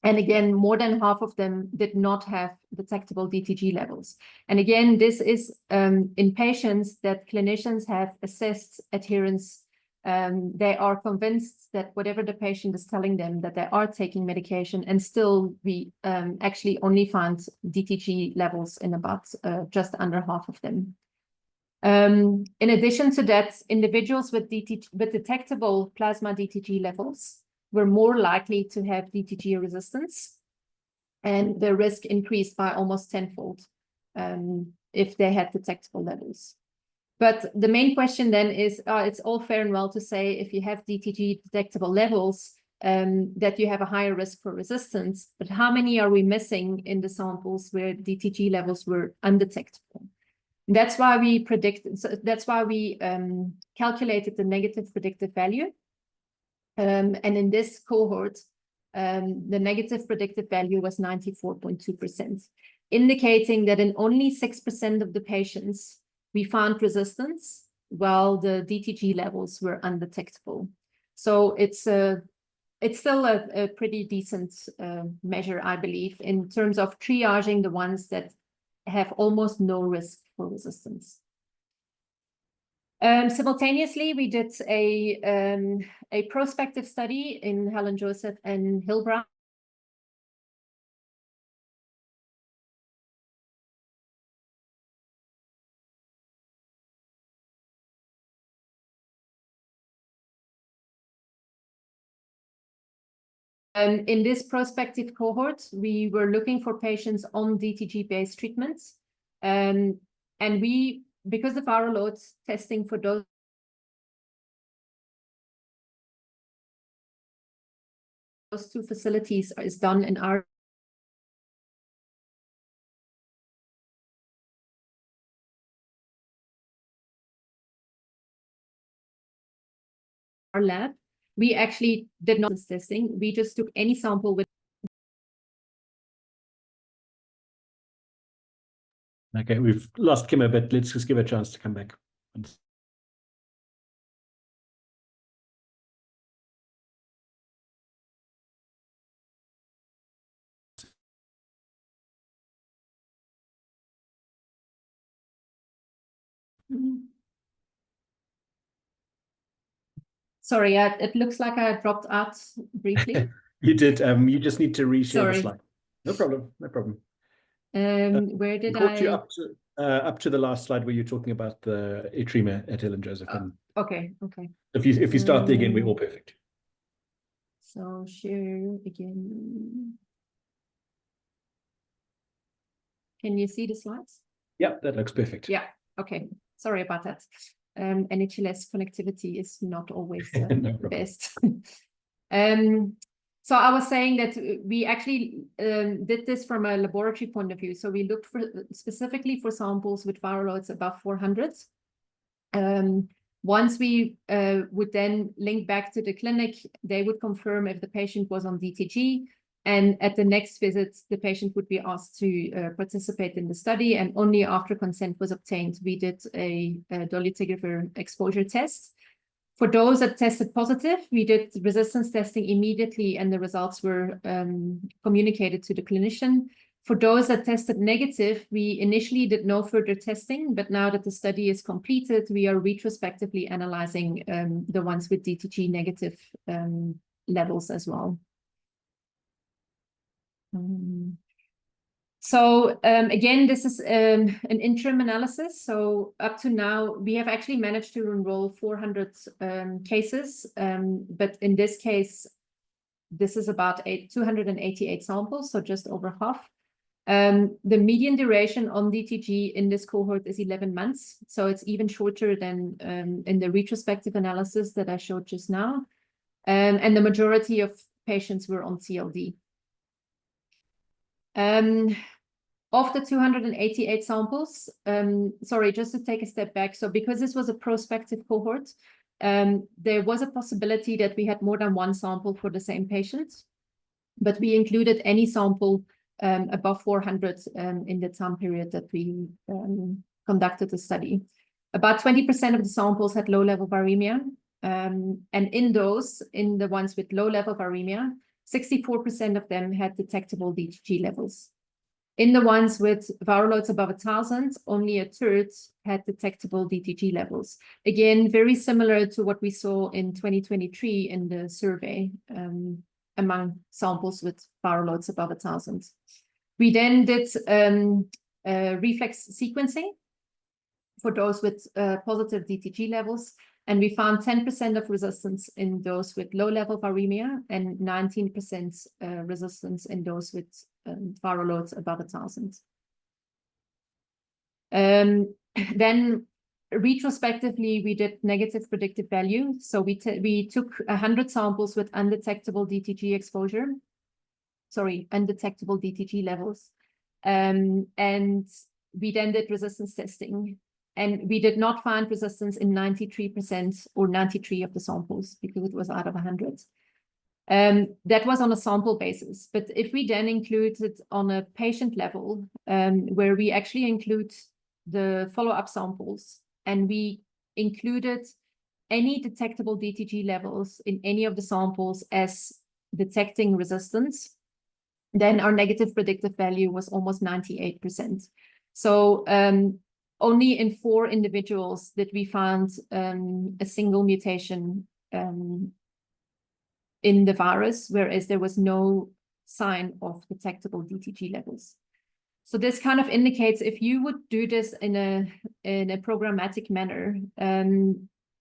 A: And again, more than half of them did not have detectable DTG levels. And again, this is in patients that clinicians have assessed adherence. They are convinced that whatever the patient is telling them, that they are taking medication, and still we actually only found DTG levels in about just under half of them. In addition to that, individuals with detectable plasma DTG levels were more likely to have DTG resistance, and the risk increased by almost tenfold if they had detectable levels. But the main question then is, it's all fair and well to say if you have DTG detectable levels, that you have a higher risk for resistance, but how many are we missing in the samples where DTG levels were undetectable? That's why we calculated the negative predictive value. And in this cohort, the negative predictive value was 94.2%, indicating that in only 6% of the patients, we found resistance, while the DTG levels were undetectable. So it's still a pretty decent measure, I believe, in terms of triaging the ones that have almost no risk for resistance. Simultaneously, we did a prospective study in Helen Joseph and Hilbrow. In this prospective cohort, we were looking for patients on DTG-based treatments. And we, because the viral loads testing for those two facilities is done in our lab, we actually did not testing. We just took any sample with.
B: Okay, we've lost Kim a bit. Let's just give her a chance to come back.
A: Sorry, it looks like I dropped out briefly.
B: You did. You just need to reshare the slide. No problem. No problem.
A: Where did
B: I you up to the last slide where you're talking about the etrema at Helen Joseph.
A: Okay.
B: If you start there again, we're all perfect.
A: So share again. Can you see the slides?
B: Yeah, that looks perfect.
A: Yeah. Okay. Sorry about that. NHLS connectivity is not always
B: No
A: the best. So I was saying that we actually did this from a laboratory point of view. So we looked specifically for samples with viral loads above 400. Once we would then link back to the clinic, they would confirm if the patient was on DTG. And at the next visit, the patient would be asked to participate in the study. And only after consent was obtained, we did a dolutegravir exposure test. For those that tested positive, we did resistance testing immediately, and the results were communicated to the clinician. For those that tested negative, we initially did no further testing, but now that the study is completed, we are retrospectively analyzing the ones with DTG negative levels as well. So again, this is an interim analysis. So up to now, we have actually managed to enroll 400 cases. But in this case, this is about 288 samples, so just over half. The median duration on DTG in this cohort is 11 months. So it's even shorter than in the retrospective analysis that I showed just now. And the majority of patients were on TLD. Of the 288 samples, sorry, just to take a step back. So because this was a prospective cohort, there was a possibility that we had more than one sample for the same patient, but we included any sample above 400 in the time period that we conducted the study. About 20% of the samples had low-level viremia. And in those, in the ones with low-level viremia, 64% of them had detectable DTG levels. In the ones with viral loads above 1,000, only a third had detectable DTG levels. Again, very similar to what we saw in 2023 in the survey among samples with viral loads above 1,000. We then did reflex sequencing for those with positive DTG levels. And we found 10% of resistance in those with low-level viremia and 19% resistance in those with viral loads above 1,000. Then retrospectively, we did negative predictive value. So we took 100 samples with undetectable DTG exposure, undetectable DTG levels. And we then did resistance testing. And we did not find resistance in 93% or 93 of the samples because it was out of 100. That was on a sample basis. But if we then include it on a patient level, where we actually include the follow-up samples, and we included any detectable DTG levels in any of the samples as detecting resistance, then our negative predictive value was almost 98%. So only in 4 individuals did we find a single mutation in the virus, whereas there was no sign of detectable DTG levels. So this kind of indicates if you would do this in a programmatic manner,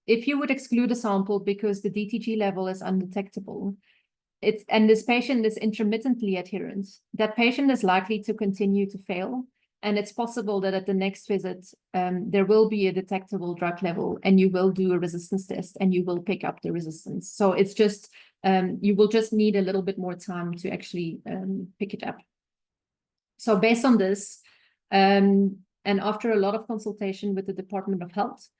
A: if you would exclude a sample because the DTG level is undetectable, and this patient is intermittently adherent, that patient is likely to continue to fail. And it's possible that at the next visit, there will be a detectable drug level and you will do a resistance test and you will pick up the resistance. So it's just, you will just need a little bit more time to actually pick it up. So based on this, and after a lot of consultation with the Department of Health,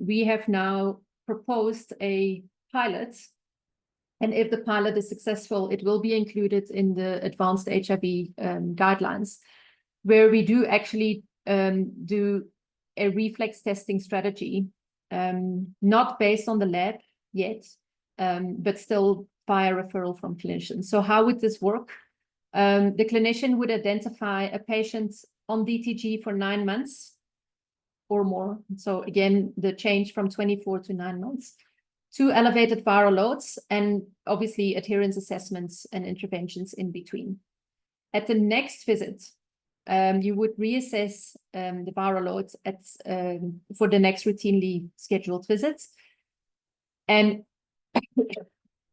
A: we have now proposed a pilot. And if the pilot is successful, it will be included in the advanced HIV guidelines, where we do actually do a reflex testing strategy, not based on the lab yet, but still via referral from clinicians. So how would this work? The clinician would identify a patient on DTG for 9 months or more. So again, the change from 24 to 9 months, 2 elevated viral loads, and obviously adherence assessments and interventions in between. At the next visit, you would reassess the viral loads for the next routinely scheduled visits. And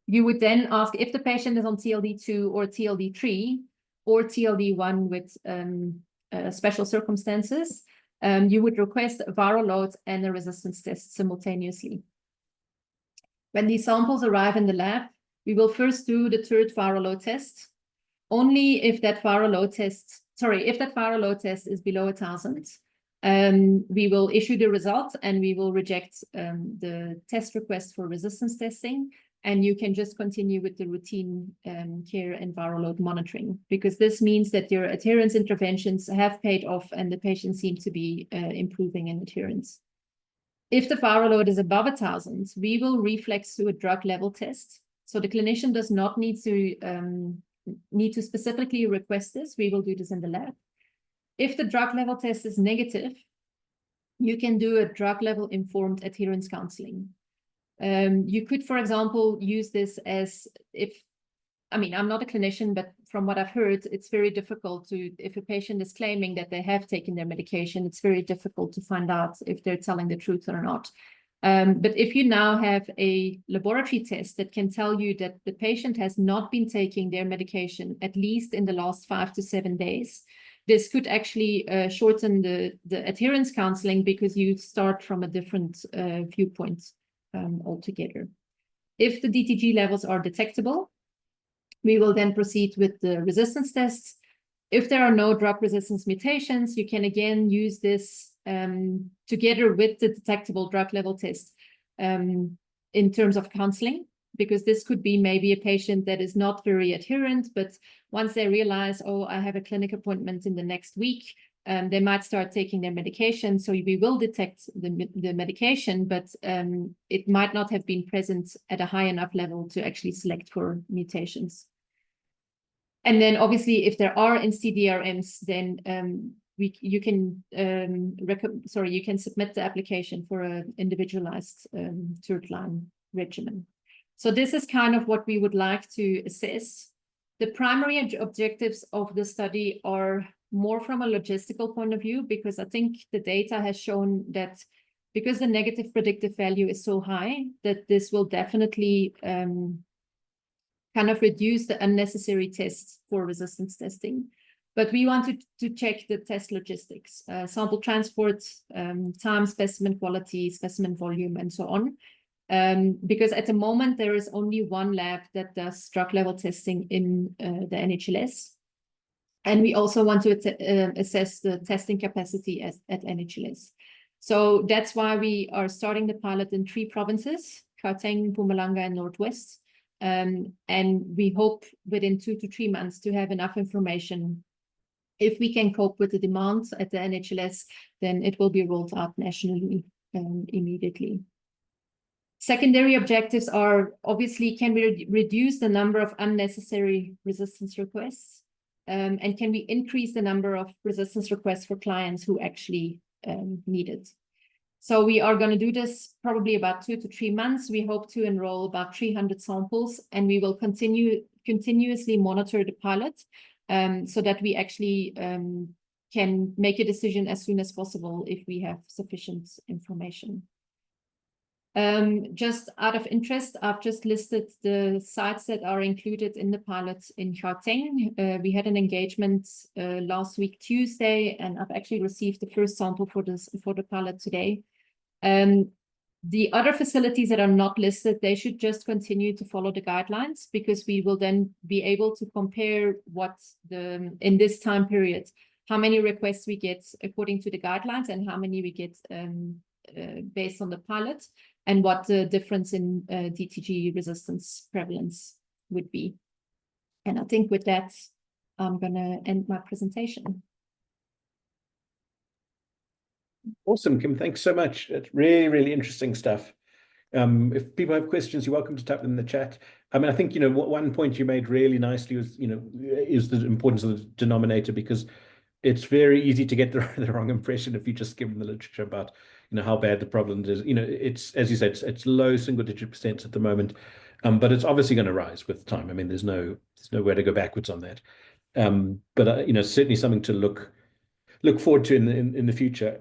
A: you would then ask if the patient is on TLD2 or TLD3 or TLD1 with special circumstances, you would request a viral load and a resistance test simultaneously. When these samples arrive in the lab, we will first do the third viral load test. Only if that viral load test, if that viral load test is below 1,000, we will issue the result and we will reject the test request for resistance testing. And you can just continue with the routine care and viral load monitoring, because this means that your adherence interventions have paid off and the patient seems to be improving in adherence. If the viral load is above 1,000, we will reflex to a drug level test. So the clinician does not need to specifically request this. We will do this in the lab. If the drug level test is negative, you can do a drug level informed adherence counseling. You could, for example, use this as I'm not a clinician, but from what I've heard, it's very difficult if a patient is claiming that they have taken their medication, it's very difficult to find out if they're telling the truth or not. But if you now have a laboratory test that can tell you that the patient has not been taking their medication, at least in the last 5 to 7 days, this could actually shorten the adherence counseling, because you start from a different viewpoint altogether. If the DTG levels are detectable, we will then proceed with the resistance tests. If there are no drug resistance mutations, you can again use this together with the detectable drug level test in terms of counseling, because this could be maybe a patient that is not very adherent, but once they realize, oh, I have a clinic appointment in the next week, they might start taking their medication. So we will detect the medication, but it might not have been present at a high enough level to actually select for mutations. And then obviously, if there are NCDRMs, then you can submit the application for an individualized third line regimen. So this is kind of what we would like to assess. The primary objectives of the study are more from a logistical point of view, because I think the data has shown that because the negative predictive value is so high, that this will definitely kind of reduce the unnecessary tests for resistance testing. But we wanted to check the test logistics, sample transport, time, specimen quality, specimen volume, and so on. Because at the moment, there is only one lab that does drug level testing in the NHLS. And we also want to assess the testing capacity at NHLS. So that's why we are starting the pilot in 3 provinces, Gauteng, Mpumalanga, and Northwest. And we hope within 2 to 3 months to have enough information. If we can cope with the demand at the NHLS, then it will be rolled out nationally immediately. Secondary objectives are obviously, can we reduce the number of unnecessary resistance requests? And can we increase the number of resistance requests for clients who actually need it? So we are going to do this probably about 2 to 3 months. We hope to enroll about 300 samples, and we will continuously monitor the pilot so that we actually can make a decision as soon as possible if we have sufficient information. Just out of interest, I've just listed the sites that are included in the pilot in Gauteng. We had an engagement last week, Tuesday, and I've actually received the first sample for the pilot today. The other facilities that are not listed, they should just continue to follow the guidelines, because we will then be able to compare in this time period, how many requests we get according to the guidelines and how many we get based on the pilot, and what the difference in DTG resistance prevalence would be. And I think with that, I'm going to end my presentation.
B: Awesome, Kim. Thanks so much. It's really, really interesting stuff. If people have questions, you're welcome to type them in the chat. I mean, I think, one point you made really nicely was, is the importance of the denominator, because it's very easy to get the wrong impression if you just skim the literature about, how bad the problem is. It's, as you said, it's low single-digit % at the moment, but it's obviously going to rise with time. I mean, there's no way to go backwards on that. But certainly something to look forward to in the future.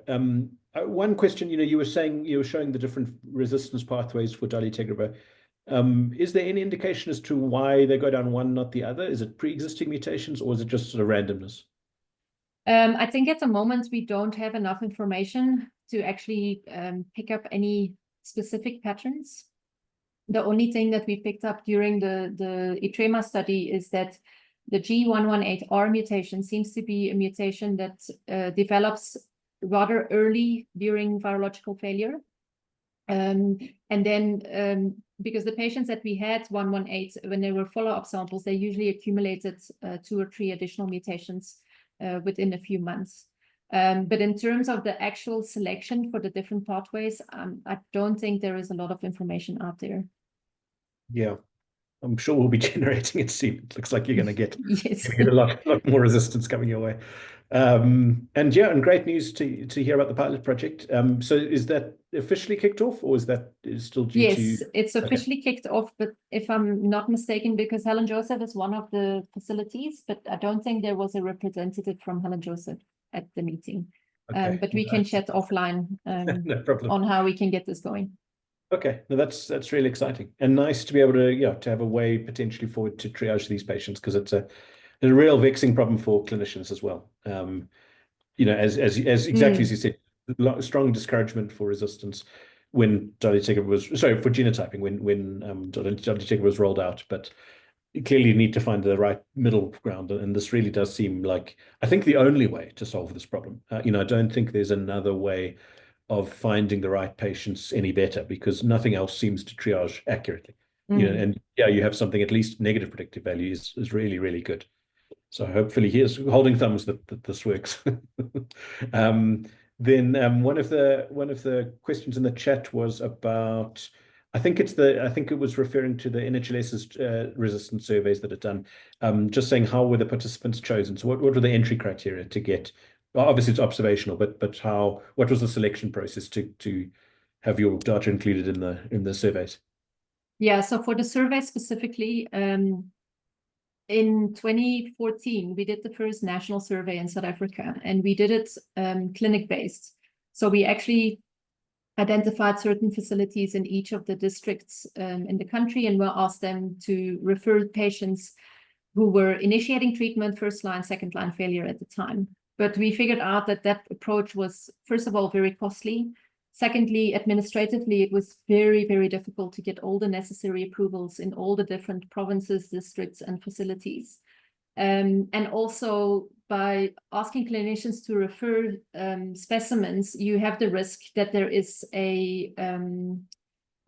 B: One question, you were showing the different resistance pathways for dolutegravir. Is there any indication as to why they go down one, not the other? Is it pre-existing mutations, or is it just sort of randomness?
A: I think at the moment we don't have enough information to actually pick up any specific patterns. The only thing that we picked up during the ITREMA study is that the G118R mutation seems to be a mutation that develops rather early during virological failure. And then because the patients that we had 118, when they were follow-up samples, they usually accumulated 2 or 3 additional mutations within a few months. But in terms of the actual selection for the different pathways, I don't think there is a lot of information out there.
B: Yeah, I'm sure we'll be generating it soon. It looks like you're going to get,
A: yes.
B: a lot more resistance coming your way. And yeah, and great news to hear about the pilot project. So is that officially kicked off, or is still due to?
A: Yes, it's officially kicked off, but if I'm not mistaken, because Helen Joseph is one of the facilities, but I don't think there was a representative from Helen Joseph at the meeting.
B: Okay.
A: But we can chat offline
B: No problem.
A: on how we can get this going.
B: Okay, no, that's really exciting and nice to be able to to have a way potentially forward to triage these patients, because it's a real vexing problem for clinicians as well. As exactly as you said, strong discouragement for resistance when dolutegravir was for genotyping when dolutegravir was rolled out, but you clearly need to find the right middle ground, and this really does seem like, I think, the only way to solve this problem. I don't think there's another way of finding the right patients any better, because nothing else seems to triage accurately. And you have something, at least negative predictive value is really, really good. So hopefully, here's holding thumbs that this works. Then one of the questions in the chat was about, I think it was referring to the NHLS's resistance surveys that are done. Just saying, how were the participants chosen? So what were the entry criteria to get? Well, obviously it's observational, but what was the selection process to have your data included in the surveys?
A: Yeah, so for the survey specifically, in 2014, we did the first national survey in South Africa, and we did it clinic-based. So we actually identified certain facilities in each of the districts in the country, and we asked them to refer patients who were initiating treatment, first-line, second-line failure at the time. But we figured out that approach was, first of all, very costly. Secondly, administratively, it was very, very difficult to get all the necessary approvals in all the different provinces, districts, and facilities. And also, by asking clinicians to refer specimens, you have the risk that there is a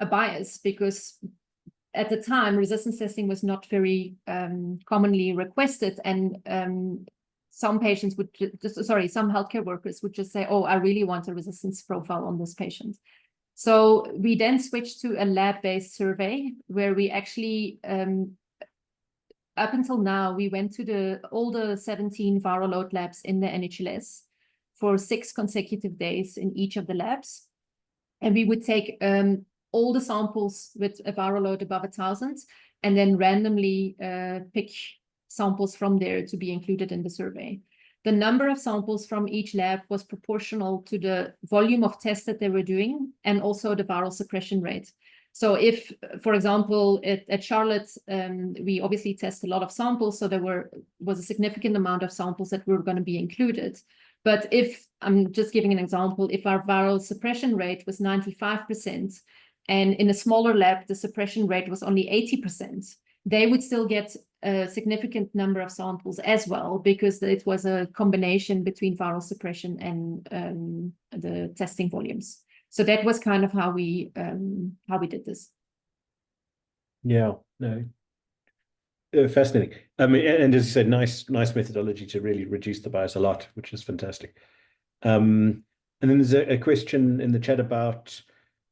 A: bias, because at the time, resistance testing was not very commonly requested, and some patients would some healthcare workers would just say, oh, I really want a resistance profile on this patient. So we then switched to a lab-based survey where we actually, up until now, we went to all the 17 viral load labs in the NHLS for 6 consecutive days in each of the labs. And we would take all the samples with a viral load above 1,000 and then randomly pick samples from there to be included in the survey. The number of samples from each lab was proportional to the volume of tests that they were doing and also the viral suppression rate. So if, for example, at Charlotte, we obviously test a lot of samples, so there was a significant amount of samples that were going to be included. But if, I'm just giving an example, if our viral suppression rate was 95%, and in a smaller lab, the suppression rate was only 80%, they would still get a significant number of samples as well, because it was a combination between viral suppression and the testing volumes. So that was kind of how we did this. Yeah,
B: no, fascinating. I mean, and as you said, nice methodology to really reduce the bias a lot, which is fantastic. And then there's a question in the chat about,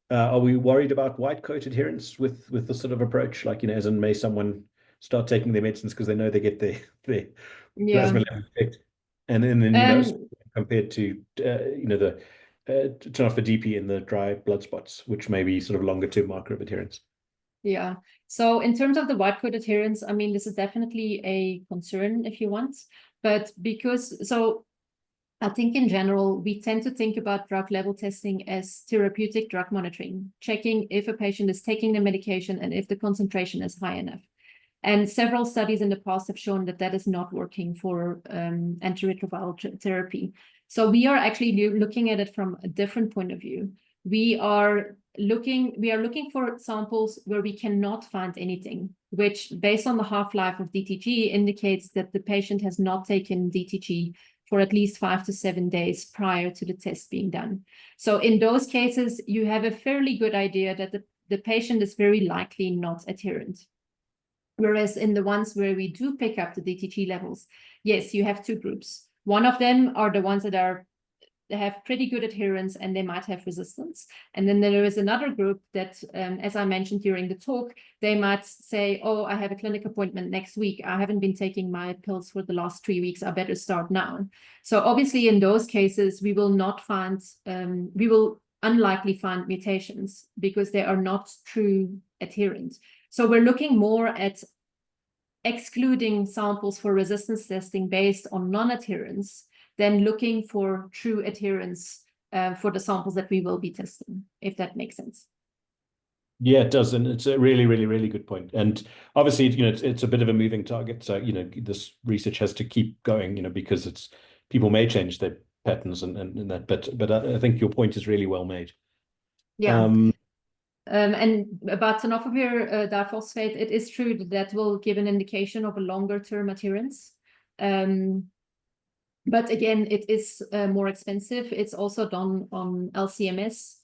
B: are we worried about white coat adherence with this sort of approach? Like, as in, may someone start taking their medicines because they know they get their plasma level effect, and then compared to the turn off the DP in the dry blood spots, which may be sort of longer term marker of adherence.
A: Yeah. So in terms of the white coat adherence, I mean, this is definitely a concern if you want, but I think in general, we tend to think about drug level testing as therapeutic drug monitoring, checking if a patient is taking the medication and if the concentration is high enough. And several studies in the past have shown that is not working for antiretroviral therapy. So we are actually looking at it from a different point of view. we are looking for samples where we cannot find anything, which based on the half-life of DTG indicates that the patient has not taken DTG for at least 5 to 7 days prior to the test being done. So in those cases, you have a fairly good idea that the patient is very likely not adherent. Whereas in the ones where we do pick up the DTG levels, yes, you have two groups. One of them are the ones that have pretty good adherence and they might have resistance. And then there is another group that, as I mentioned during the talk, they might say, oh, I have a clinic appointment next week. I haven't been taking my pills for the last 3 weeks. I better start now. So obviously in those cases, we will not find, we will unlikely find mutations because they are not true adherent. So we're looking more at excluding samples for resistance testing based on non-adherence than looking for true adherence for the samples that we will be testing, if that makes sense.
B: Yeah, it does. And it's a really, really, really good point. And obviously, it's a bit of a moving target. So, this research has to keep going, because people may change their patterns and that, but I think your point is really well made.
A: Yeah. And about tenofovir diphosphate, it is true that will give an indication of a longer term adherence. But again, it is more expensive. It's also done on LCMS.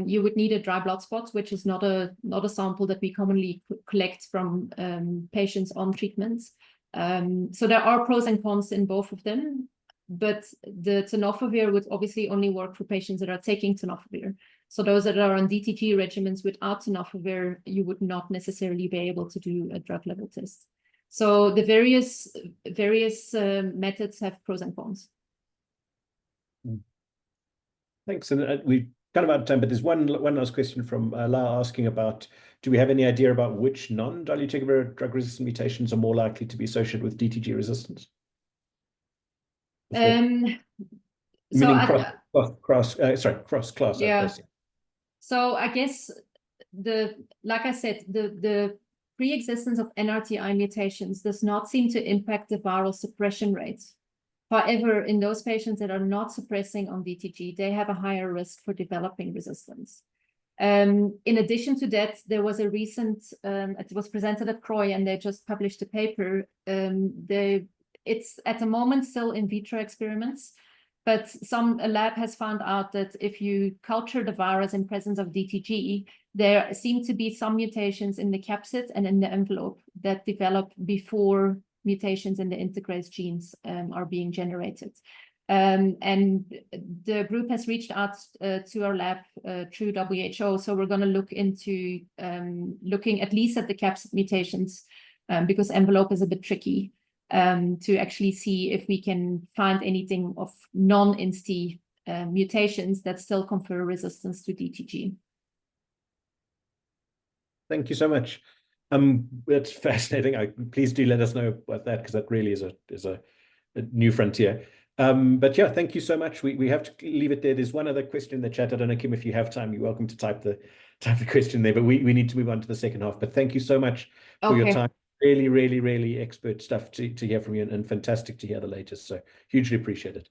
A: You would need a dry blood spot, which is not a sample that we commonly collect from patients on treatments. So there are pros and cons in both of them. But the tenofovir would obviously only work for patients that are taking tenofovir. So those that are on DTG regimens without tenofovir, you would not necessarily be able to do a drug level test. So the various methods have pros and cons.
B: Thanks. And we've kind of out of time, but there's one last question from La asking about, do we have any idea about which non-dolutegravir drug-resistant mutations are more likely to be associated with DTG resistance? Meaning cross-class.
A: Yeah. So I guess like I said, the pre-existence of NRTI mutations does not seem to impact the viral suppression rates. However, in those patients that are not suppressing on DTG, they have a higher risk for developing resistance. In addition to that, there was a recent, it was presented at CROI and they just published a paper. It's at the moment still in vitro experiments, but a lab has found out that if you culture the virus in presence of DTG, there seem to be some mutations in the capsid and in the envelope that develop before mutations in the integrase genes are being generated. And the group has reached out to our lab through WHO. So we're going to look into looking at least at the capsid mutations because envelope is a bit tricky. To actually see if we can find anything of non-INSTI mutations that still confer resistance to DTG.
B: Thank you so much. That's fascinating. Please do let us know about that because that really is a new frontier. But yeah, thank you so much. We have to leave it there. There's one other question in the chat. I don't know, Kim, if you have time, you're welcome to type the question there. But we need to move on to the second half. But thank you so much for your time. Really, really, really expert stuff to hear from you and fantastic to hear the latest. So hugely appreciate it.